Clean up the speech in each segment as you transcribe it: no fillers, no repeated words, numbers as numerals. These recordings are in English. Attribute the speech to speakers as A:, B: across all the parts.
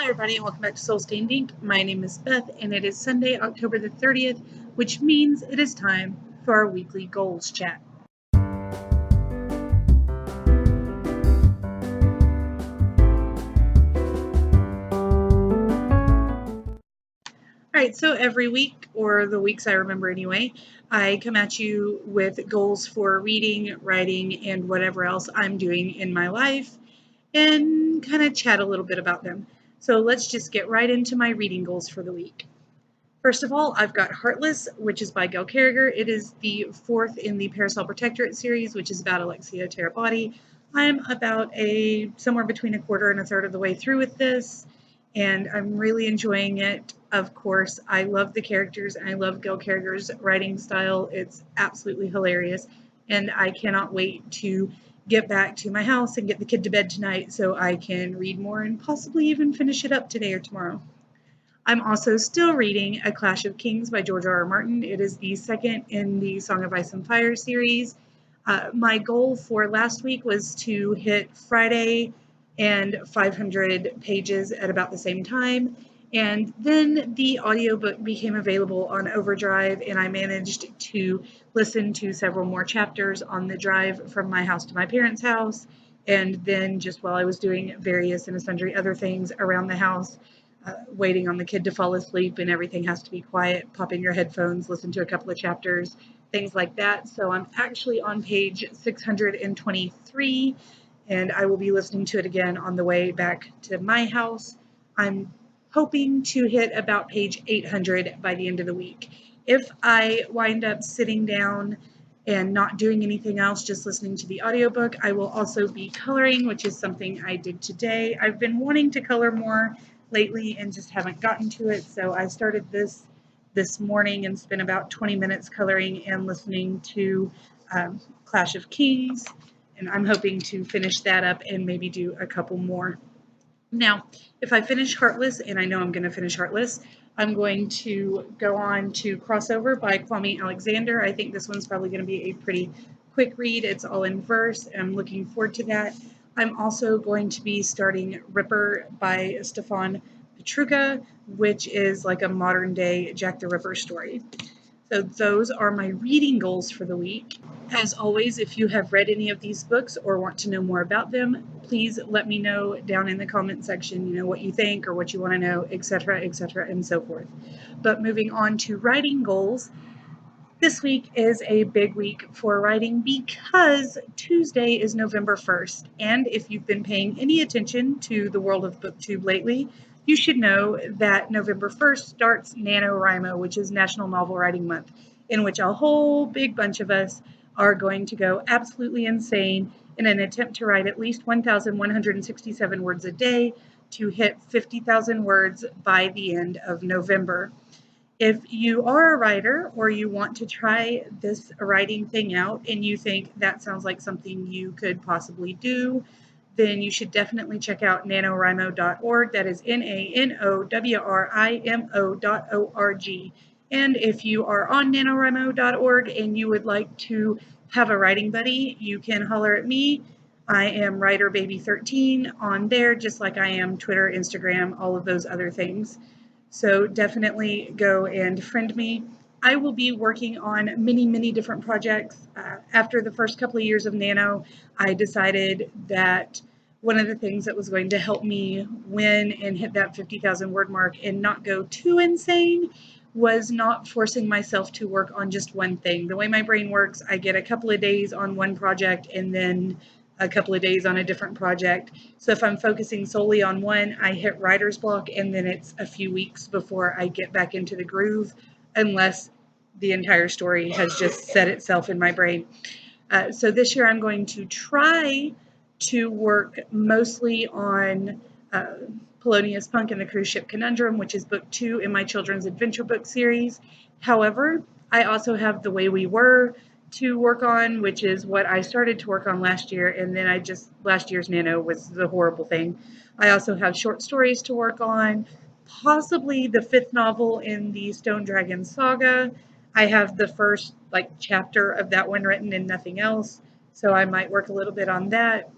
A: Hello everybody and welcome back to Soul Stained Ink. My name is Beth and it is Sunday, October the 30th, which means it is time for our weekly goals chat. Alright, so every week, or the weeks I remember anyway, I come at you with goals for reading, writing, and whatever else I'm doing in my life and kind of chat a little bit about them. So let's just get right into my reading goals for the week. First of all, I've got Heartless, which is by Gail Carriger. It is the fourth in the Parasol Protectorate series, which is about Alexia Terabody. I'm about somewhere between a quarter and a third of the way through with this, and I'm really enjoying it. Of course, I love the characters, and I love Gail Carriger's writing style. It's absolutely hilarious, and I cannot wait to get back to my house and get the kid to bed tonight so I can read more and possibly even finish it up today or tomorrow. I'm also still reading A Clash of Kings by George R.R. Martin. It is the second in the Song of Ice and Fire series. My goal for last week was to hit Friday and 500 pages at about the same time. And then the audiobook became available on Overdrive, and I managed to listen to several more chapters on the drive from my house to my parents' house. And then just while I was doing various and sundry other things around the house, waiting on the kid to fall asleep and everything has to be quiet, pop in your headphones, listen to a couple of chapters, things like that. So I'm actually on page 623, and I will be listening to it again on the way back to my house. I'm hoping to hit about page 800 by the end of the week. If I wind up sitting down and not doing anything else, just listening to the audiobook, I will also be coloring, which is something I did today. I've been wanting to color more lately and just haven't gotten to it, so I started this morning and spent about 20 minutes coloring and listening to Clash of Kings, and I'm hoping to finish that up and maybe do a couple more. Now, if I finish Heartless, and I know I'm going to finish Heartless, I'm going to go on to Crossover by Kwame Alexander. I think this one's probably going to be a pretty quick read. It's all in verse, and I'm looking forward to that. I'm also going to be starting Ripper by Stefan Petruga, which is like a modern day Jack the Ripper story. So those are my reading goals for the week. As always, if you have read any of these books or want to know more about them, please let me know down in the comment section, what you think or what you want to know, etc., and so forth. But moving on to writing goals, this week is a big week for writing because Tuesday is November 1st. And if you've been paying any attention to the world of BookTube lately, you should know that November 1st starts NaNoWriMo, which is National Novel Writing Month, in which a whole big bunch of us are going to go absolutely insane in an attempt to write at least 1,167 words a day to hit 50,000 words by the end of November. If you are a writer or you want to try this writing thing out and you think that sounds like something you could possibly do, then you should definitely check out nanowrimo.org. That is NaNoWrimo.org. And if you are on nanowrimo.org and you would like to have a writing buddy, you can holler at me. I am WriterBaby13 on there, just like I am Twitter, Instagram, all of those other things. So definitely go and friend me. I will be working on many different projects. After the first couple of years of Nano, I decided that one of the things that was going to help me win and hit that 50,000 word mark and not go too insane was not forcing myself to work on just one thing. The way my brain works, I get a couple of days on one project and then a couple of days on a different project. So if I'm focusing solely on one, I hit writer's block and then it's a few weeks before I get back into the groove, unless the entire story has just set itself in my brain. So this year I'm going to try to work mostly on Polonius Punk and the Cruise Ship Conundrum, which is book 2 in my children's adventure book series. However, I also have The Way We Were to work on, which is what I started to work on last year, and then last year's Nano was the horrible thing. I also have short stories to work on, possibly the 5th novel in the Stone Dragon saga. I have the first chapter of that one written and nothing else, so I might work a little bit on that.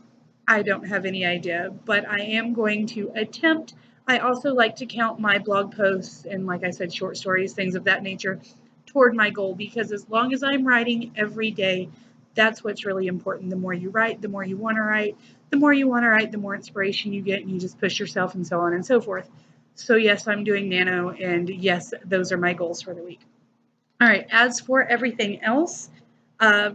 A: I don't have any idea, but I am going to attempt I also like to count my blog posts and, like I said, short stories, things of that nature, toward my goal, because as long as I'm writing every day, that's what's really important. The more you write, the more you want to write. The more you want to write, the more inspiration you get, and you just push yourself and so on and so forth. So, yes, I'm doing Nano, and yes, those are my goals for the week. All right, as for everything else,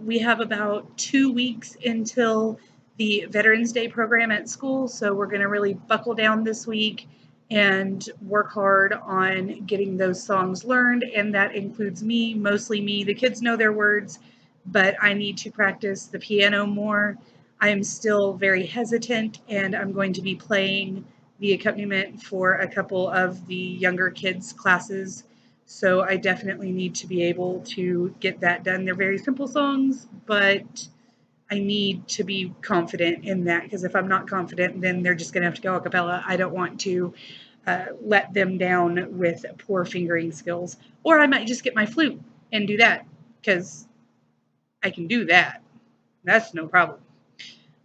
A: we have about 2 weeks until the Veterans Day program at school, so we're going to really buckle down this week and work hard on getting those songs learned, and that includes me, mostly me. The kids know their words, but I need to practice the piano more. I am still very hesitant, and I'm going to be playing the accompaniment for a couple of the younger kids' classes, so I definitely need to be able to get that done. They're very simple songs, but I need to be confident in that, because if I'm not confident, then they're just going to have to go a cappella. I don't want to let them down with poor fingering skills. Or I might just get my flute and do that, because I can do that. That's no problem.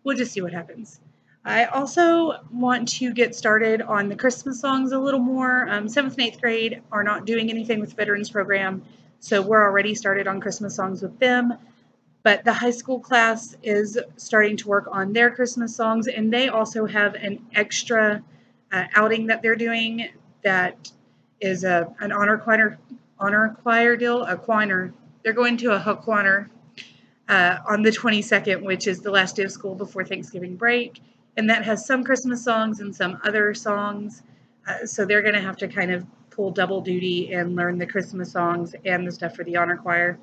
A: We'll just see what happens. I also want to get started on the Christmas songs a little more. 7th and 8th grade are not doing anything with the Veterans Program, so we're already started on Christmas songs with them. But the high school class is starting to work on their Christmas songs, and they also have an extra outing that they're doing that is an honor choir deal, a choir. They're going to a choir on the 22nd, which is the last day of school before Thanksgiving break. And that has some Christmas songs and some other songs. So they're going to have to kind of pull double duty and learn the Christmas songs and the stuff for the honor choir.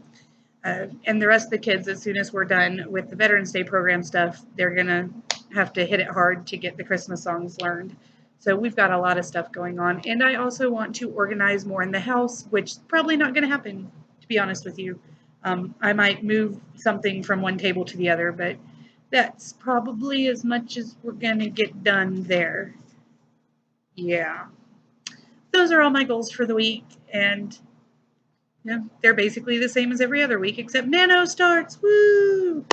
A: And the rest of the kids, as soon as we're done with the Veterans Day program stuff, they're going to have to hit it hard to get the Christmas songs learned. So we've got a lot of stuff going on. And I also want to organize more in the house, which is probably not going to happen, to be honest with you. I might move something from one table to the other, but that's probably as much as we're going to get done there. Yeah. Those are all my goals for the week, and they're basically the same as every other week, except Nano starts. Woo!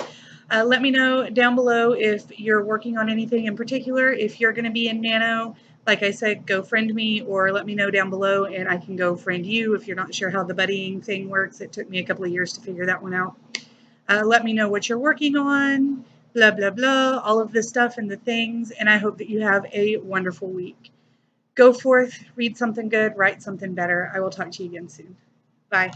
A: Let me know down below if you're working on anything in particular. If you're going to be in Nano, like I said, go friend me, or let me know down below and I can go friend you if you're not sure how the buddying thing works. It took me a couple of years to figure that one out. Let me know what you're working on, blah, blah, blah, all of this stuff and the things, and I hope that you have a wonderful week. Go forth, read something good, write something better. I will talk to you again soon. Bye.